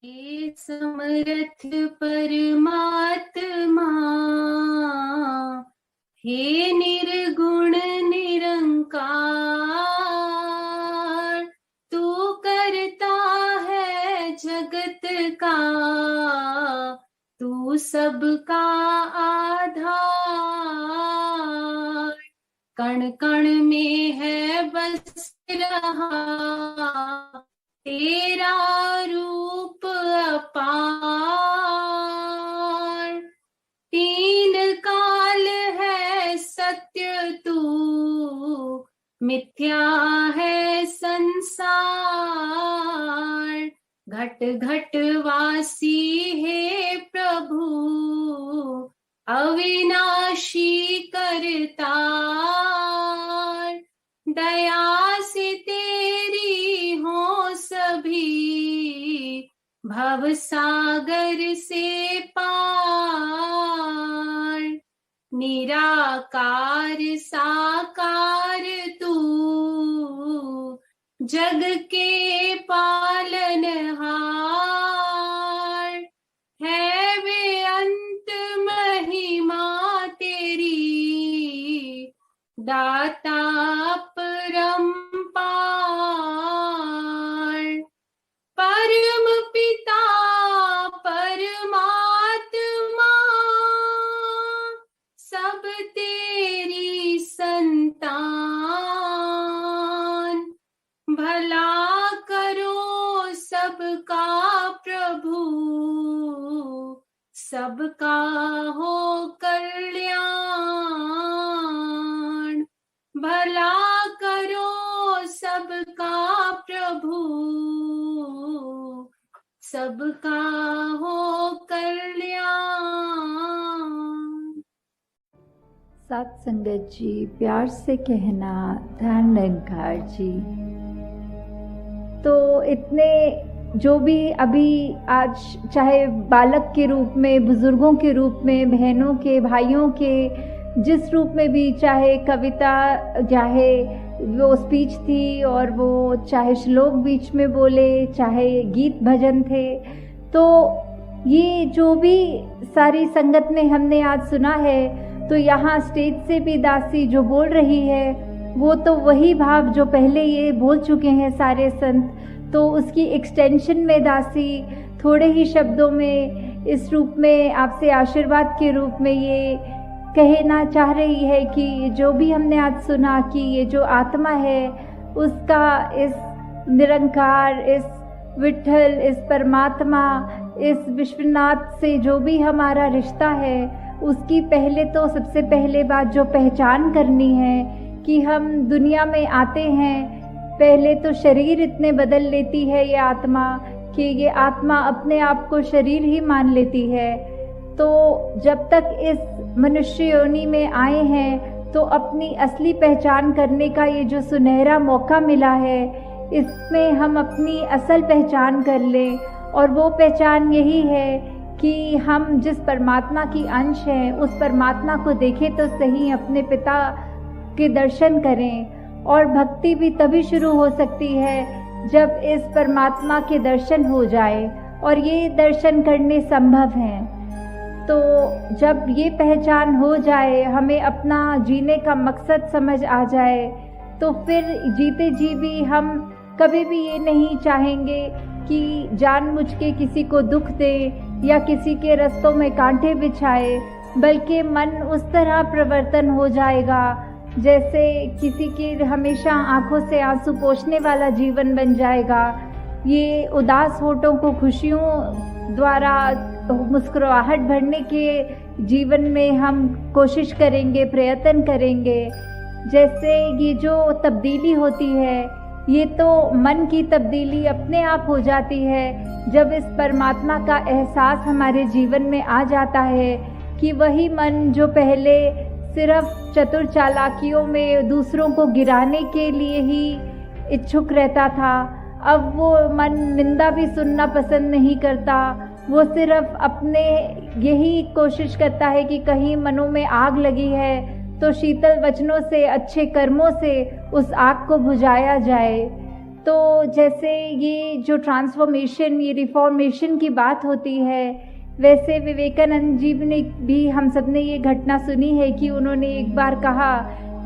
हे समर्थ परमात्मा, हे निर्गुण निरंकार, तू करता है जगत का, तू सबका आधार। कण कण में है बस रहा तेरा रूप अपार। तीन काल है सत्य तू, मिथ्या है संसार। घट घट वासी हे प्रभु, अविनाशी करतार। दया से तेरी हो सभी, भव सागर से पार। निराकार साकार तू, जग के पालनहार। है बेअंत महिमा तेरी, दाता परम्पार। परम पिता परमात्मा, सब तेरी संतान। भला करो सबका प्रभु, सबका हो कल्याण। भला करो सबका प्रभु, सबका हो कल्याण। साथ संगत जी, प्यार से कहना ध्यान निरंकार जी। तो इतने जो भी अभी आज चाहे बालक के रूप में, बुजुर्गों के रूप में, बहनों के, भाइयों के, जिस रूप में भी, चाहे कविता, चाहे वो स्पीच थी और वो चाहे श्लोक बीच में बोले, चाहे गीत भजन थे, तो ये जो भी सारी संगत में हमने आज सुना है, तो यहाँ स्टेज से भी दासी जो बोल रही है वो तो वही भाव जो पहले ये बोल चुके हैं सारे संत, तो उसकी एक्सटेंशन में दासी थोड़े ही शब्दों में इस रूप में आपसे आशीर्वाद के रूप में ये कहना चाह रही है कि जो भी हमने आज सुना कि ये जो आत्मा है उसका इस निरंकार, इस विठल, इस परमात्मा, इस विश्वनाथ से जो भी हमारा रिश्ता है, उसकी पहले तो सबसे पहले बात जो पहचान करनी है कि हम दुनिया में आते हैं, पहले तो शरीर इतने बदल लेती है ये आत्मा कि ये आत्मा अपने आप को शरीर ही मान लेती है। तो जब तक इस मनुष्य योनि में आए हैं तो अपनी असली पहचान करने का ये जो सुनहरा मौका मिला है, इसमें हम अपनी असल पहचान कर लें। और वो पहचान यही है कि हम जिस परमात्मा की अंश हैं उस परमात्मा को देखें तो सही, अपने पिता के दर्शन करें। और भक्ति भी तभी शुरू हो सकती है जब इस परमात्मा के दर्शन हो जाए, और ये दर्शन करने संभव हैं। तो जब ये पहचान हो जाए, हमें अपना जीने का मकसद समझ आ जाए, तो फिर जीते जी भी हम कभी भी ये नहीं चाहेंगे कि जानबूझ के किसी को दुख दे या किसी के रास्तों में कांटे बिछाए, बल्कि मन उस तरह प्रवर्तन हो जाएगा जैसे किसी के हमेशा आंखों से आंसू पोंछने वाला जीवन बन जाएगा। ये उदास होठों को खुशियों द्वारा मुस्कुराहट भरने के जीवन में हम कोशिश करेंगे, प्रयत्न करेंगे। जैसे ये जो तब्दीली होती है, ये तो मन की तब्दीली अपने आप हो जाती है जब इस परमात्मा का एहसास हमारे जीवन में आ जाता है कि वही मन जो पहले सिर्फ चतुर चालाकियों में दूसरों को गिराने के लिए ही इच्छुक रहता था, अब वो मन निंदा भी सुनना पसंद नहीं करता। वो सिर्फ अपने यही कोशिश करता है कि कहीं मनों में आग लगी है तो शीतल वचनों से, अच्छे कर्मों से उस आग को बुझाया जाए। तो जैसे ये जो ट्रांसफॉर्मेशन, ये रिफॉर्मेशन की बात होती है, वैसे विवेकानंद जी ने भी, हम सब ने ये घटना सुनी है कि उन्होंने एक बार कहा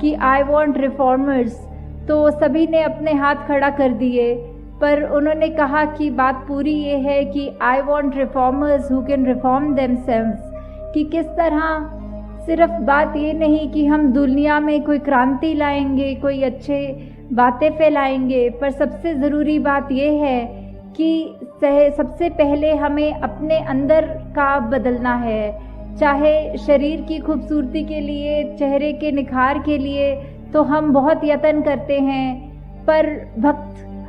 कि आई वॉन्ट रिफॉर्मर्स, तो सभी ने अपने हाथ खड़ा कर दिए, पर उन्होंने कहा कि बात पूरी ये है कि I want reformers who can reform themselves, कि किस तरह सिर्फ बात ये नहीं कि हम दुनिया में कोई क्रांति लाएंगे, कोई अच्छे बातें फैलाएंगे, पर सबसे ज़रूरी बात ये है कि सबसे पहले हमें अपने अंदर का बदलना है। चाहे शरीर की खूबसूरती के लिए, चेहरे के निखार के लिए तो हम बहुत यत्न करते हैं, पर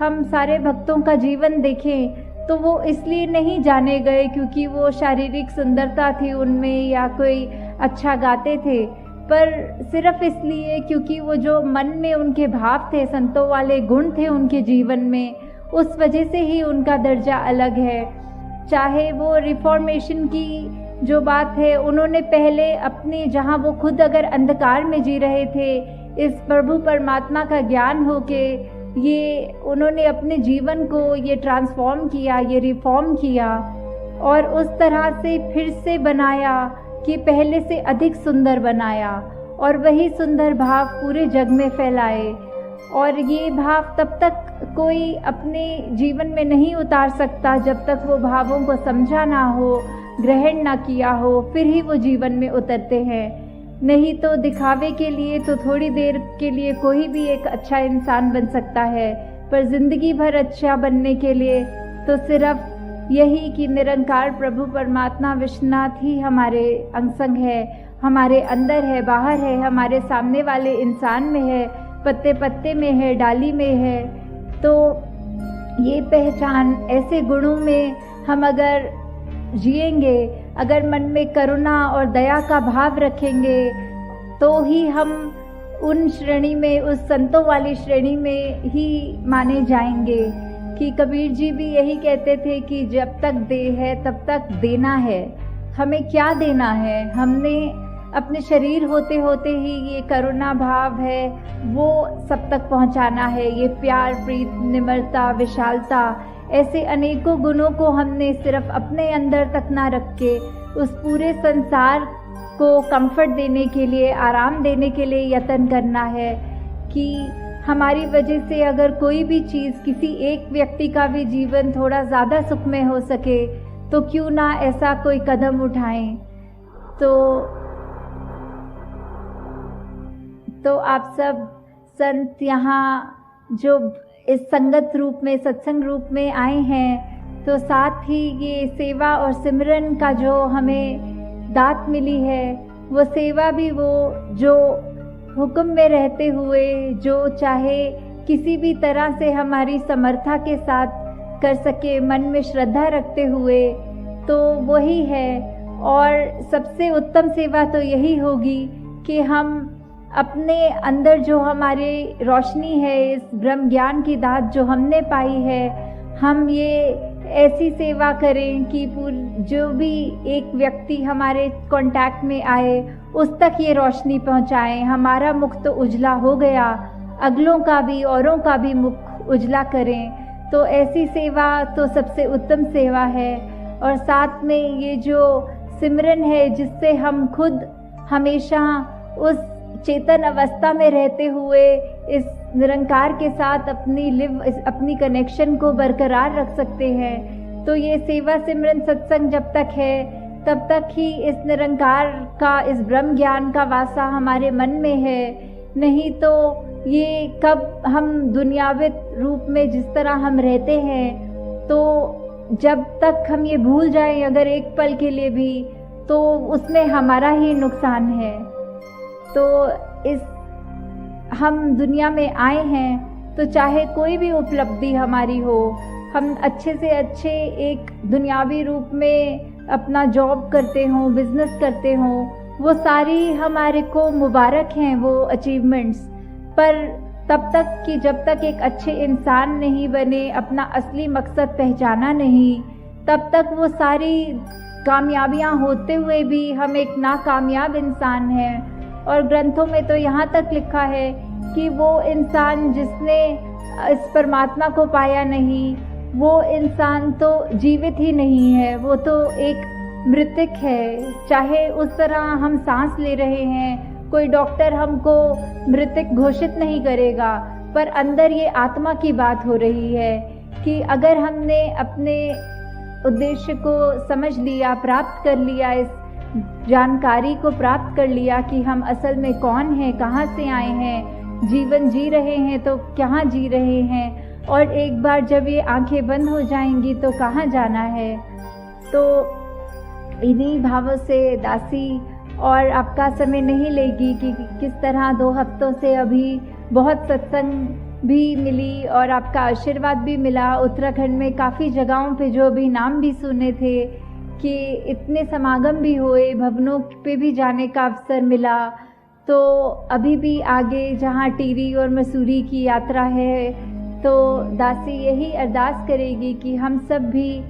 हम सारे भक्तों का जीवन देखें तो वो इसलिए नहीं जाने गए क्योंकि वो शारीरिक सुंदरता थी उनमें या कोई अच्छा गाते थे, पर सिर्फ इसलिए क्योंकि वो जो मन में उनके भाव थे, संतों वाले गुण थे उनके जीवन में, उस वजह से ही उनका दर्जा अलग है। चाहे वो रिफॉर्मेशन की जो बात है, उन्होंने पहले अपने, जहाँ वो खुद अगर अंधकार में जी रहे थे, इस प्रभु परमात्मा का ज्ञान होके ये उन्होंने अपने जीवन को ये ट्रांसफॉर्म किया, ये रिफॉर्म किया और उस तरह से फिर से बनाया कि पहले से अधिक सुंदर बनाया और वही सुंदर भाव पूरे जग में फैलाए। और ये भाव तब तक कोई अपने जीवन में नहीं उतार सकता जब तक वो भावों को समझा ना हो, ग्रहण ना किया हो, फिर ही वो जीवन में उतरते हैं। नहीं तो दिखावे के लिए तो थोड़ी देर के लिए कोई भी एक अच्छा इंसान बन सकता है, पर जिंदगी भर अच्छा बनने के लिए तो सिर्फ यही कि निरंकार प्रभु परमात्मा विश्वनाथ ही हमारे अंग संग है, हमारे अंदर है, बाहर है, हमारे सामने वाले इंसान में है, पत्ते पत्ते में है, डाली में है। तो ये पहचान, ऐसे गुणों में हम अगर जिएंगे, अगर मन में करुणा और दया का भाव रखेंगे, तो ही हम उन श्रेणी में, उस संतों वाली श्रेणी में ही माने जाएंगे। कि कबीर जी भी यही कहते थे कि जब तक देह है तब तक देना है। हमें क्या देना है? हमने अपने शरीर होते होते ही ये करुणा भाव है वो सब तक पहुंचाना है। ये प्यार, प्रीत, निम्रता, विशालता, ऐसे अनेकों गुणों को हमने सिर्फ अपने अंदर तक ना रख के उस पूरे संसार को कंफर्ट देने के लिए, आराम देने के लिए यत्न करना है। कि हमारी वजह से अगर कोई भी चीज़, किसी एक व्यक्ति का भी जीवन थोड़ा ज़्यादा सुखमय हो सके तो क्यों ना ऐसा कोई कदम उठाएं। तो आप सब संत यहाँ जो इस संगत रूप में, सत्संग रूप में आए हैं, तो साथ ही ये सेवा और सिमरन का जो हमें दात मिली है, वो सेवा भी वो जो हुक्म में रहते हुए, जो चाहे किसी भी तरह से हमारी समर्था के साथ कर सके, मन में श्रद्धा रखते हुए, तो वही है। और सबसे उत्तम सेवा तो यही होगी कि हम अपने अंदर जो हमारी रोशनी है, इस ब्रह्म ज्ञान की दात जो हमने पाई है, हम ये ऐसी सेवा करें कि जो भी एक व्यक्ति हमारे कांटेक्ट में आए उस तक ये रोशनी पहुंचाएं। हमारा मुख तो उजला हो गया, अगलों का भी, औरों का भी मुख उजला करें। तो ऐसी सेवा तो सबसे उत्तम सेवा है। और साथ में ये जो सिमरन है, जिससे हम खुद हमेशा उस चेतन अवस्था में रहते हुए इस निरंकार के साथ अपनी कनेक्शन को बरकरार रख सकते हैं। तो ये सेवा सिमरन सत्संग जब तक है तब तक ही इस निरंकार का, इस ब्रह्म ज्ञान का वासा हमारे मन में है। नहीं तो ये कब हम दुनियावी रूप में जिस तरह हम रहते हैं, तो जब तक हम ये भूल जाएं अगर एक पल के लिए भी, तो उसमें हमारा ही नुकसान है। तो हम दुनिया में आए हैं तो चाहे कोई भी उपलब्धि हमारी हो, हम अच्छे से अच्छे एक दुनियावी रूप में अपना जॉब करते हों, बिजनेस करते हों, वो सारी हमारे को मुबारक हैं वो अचीवमेंट्स। पर तब तक कि जब तक एक अच्छे इंसान नहीं बने, अपना असली मकसद पहचाना नहीं, तब तक वो सारी कामयाबियां होते हुए भी हम एक नाकामयाब इंसान हैं। और ग्रंथों में तो यहाँ तक लिखा है कि वो इंसान जिसने इस परमात्मा को पाया नहीं, वो इंसान तो जीवित ही नहीं है, वो तो एक मृतक है। चाहे उस तरह हम सांस ले रहे हैं, कोई डॉक्टर हमको मृतक घोषित नहीं करेगा, पर अंदर ये आत्मा की बात हो रही है कि अगर हमने अपने उद्देश्य को समझ लिया, प्राप्त कर लिया, इस जानकारी को प्राप्त कर लिया कि हम असल में कौन हैं, कहाँ से आए हैं, जीवन जी रहे हैं तो कहाँ जी रहे हैं, और एक बार जब ये आंखें बंद हो जाएंगी तो कहाँ जाना है। तो इन्हीं भावों से दासी और आपका समय नहीं लेगी कि किस तरह 2 हफ्तों से अभी बहुत सत्संग भी मिली और आपका आशीर्वाद भी मिला। उत्तराखंड में काफ़ी जगहों पे जो अभी नाम भी सुने थे कि इतने समागम भी हुए, भवनों पे भी जाने का अवसर मिला। तो अभी भी आगे जहाँ टिहरी और मसूरी की यात्रा है, तो दासी यही अरदास करेगी कि हम सब भी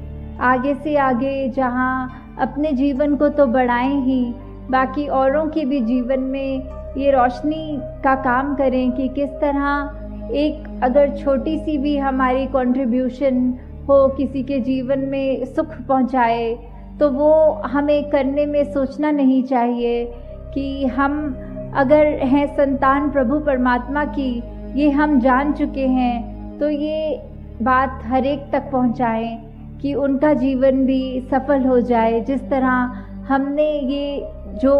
आगे से आगे जहाँ अपने जीवन को तो बढ़ाएं ही, बाकी औरों के भी जीवन में ये रोशनी का काम करें कि किस तरह एक अगर छोटी सी भी हमारी कंट्रीब्यूशन हो किसी के जीवन में सुख पहुंचाए, तो वो हमें करने में सोचना नहीं चाहिए कि हम अगर हैं संतान प्रभु परमात्मा की, ये हम जान चुके हैं, तो ये बात हर एक तक पहुंचाएं कि उनका जीवन भी सफल हो जाए। जिस तरह हमने ये जो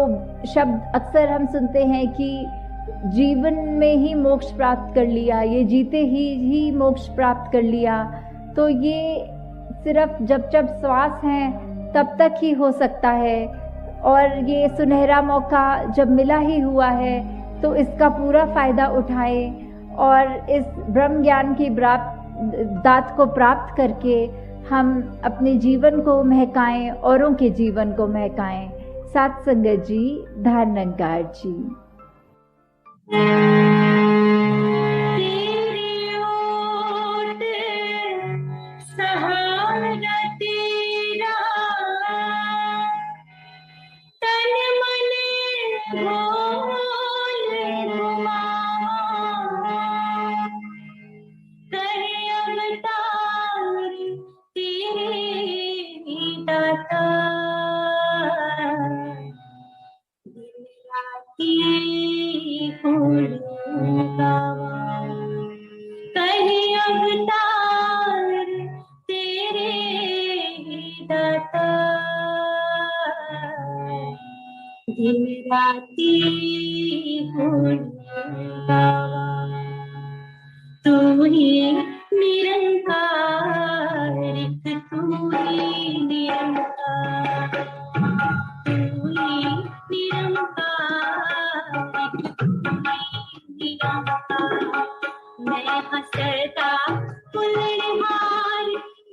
शब्द अक्सर हम सुनते हैं कि जीवन में ही मोक्ष प्राप्त कर लिया, ये जीते ही मोक्ष प्राप्त कर लिया, तो ये सिर्फ जब श्वास हैं तब तक ही हो सकता है। और ये सुनहरा मौका जब मिला ही हुआ है तो इसका पूरा फ़ायदा उठाएं और इस ब्रह्म ज्ञान की दात को प्राप्त करके हम अपने जीवन को महकाएं, औरों के जीवन को महकाएं। सात संगत जी, धारणकार जी। तू ही निरंकार, तू ही निरंकार, तू ही निरंकार, मैं हंसता फुलहार,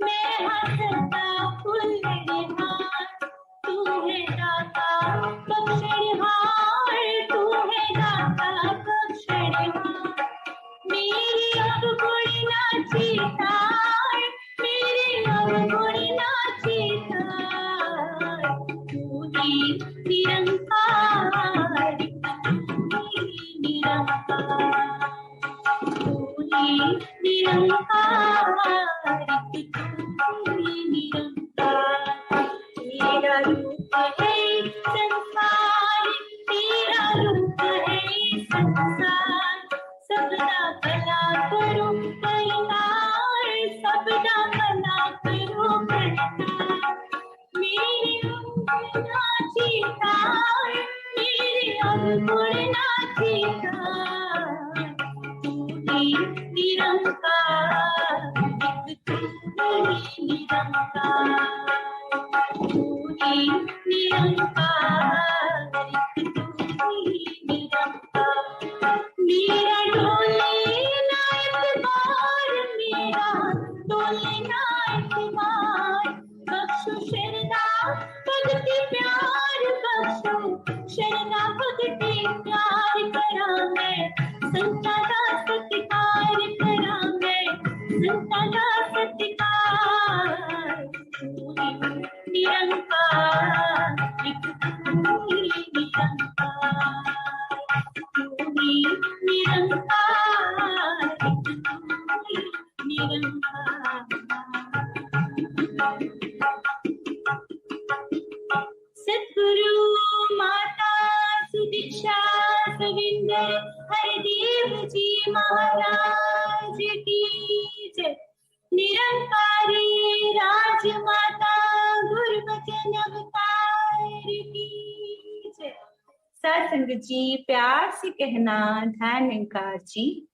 मैं हंसता फुलहार, तू है दाता बख्शहार, तू है दाता बख्शहार, मेरी अब गुण नाची तार, मेरी अब गुण नाची तार, तू ही निरंकार, तू ही निरंकार, तू ही निरंकार, तू ही निरंकार, तेरा रूप है संसार, तेरा रूप है संसार, सबदा भला करो परिवार, सबदा भला करो परिवार, मेरे अवगुण नाची तार, मेरे अवगुण नाची तार, तू ही निरंकार, तू ही निरंकार, तू ही निरंकार, तू ही निरंकार, मेरा डोले ना इतबार, मेरा डोले ना इतबार, बख्शो शरणा भक्ति प्यार, बख्शो शरणा भक्ति प्यार, करा मैं संता का सत्कार, करा मैं संता का सत्कार, तू ही निरंकार, तू ही निरंकार, तू ही निरंकार, तू हरिदेव जी महाराज की जय। निरंकारी राजमाता गुरुबचन अवतार की जय। सत्संग जी प्यार से कहना, ध्यान निरंकार जी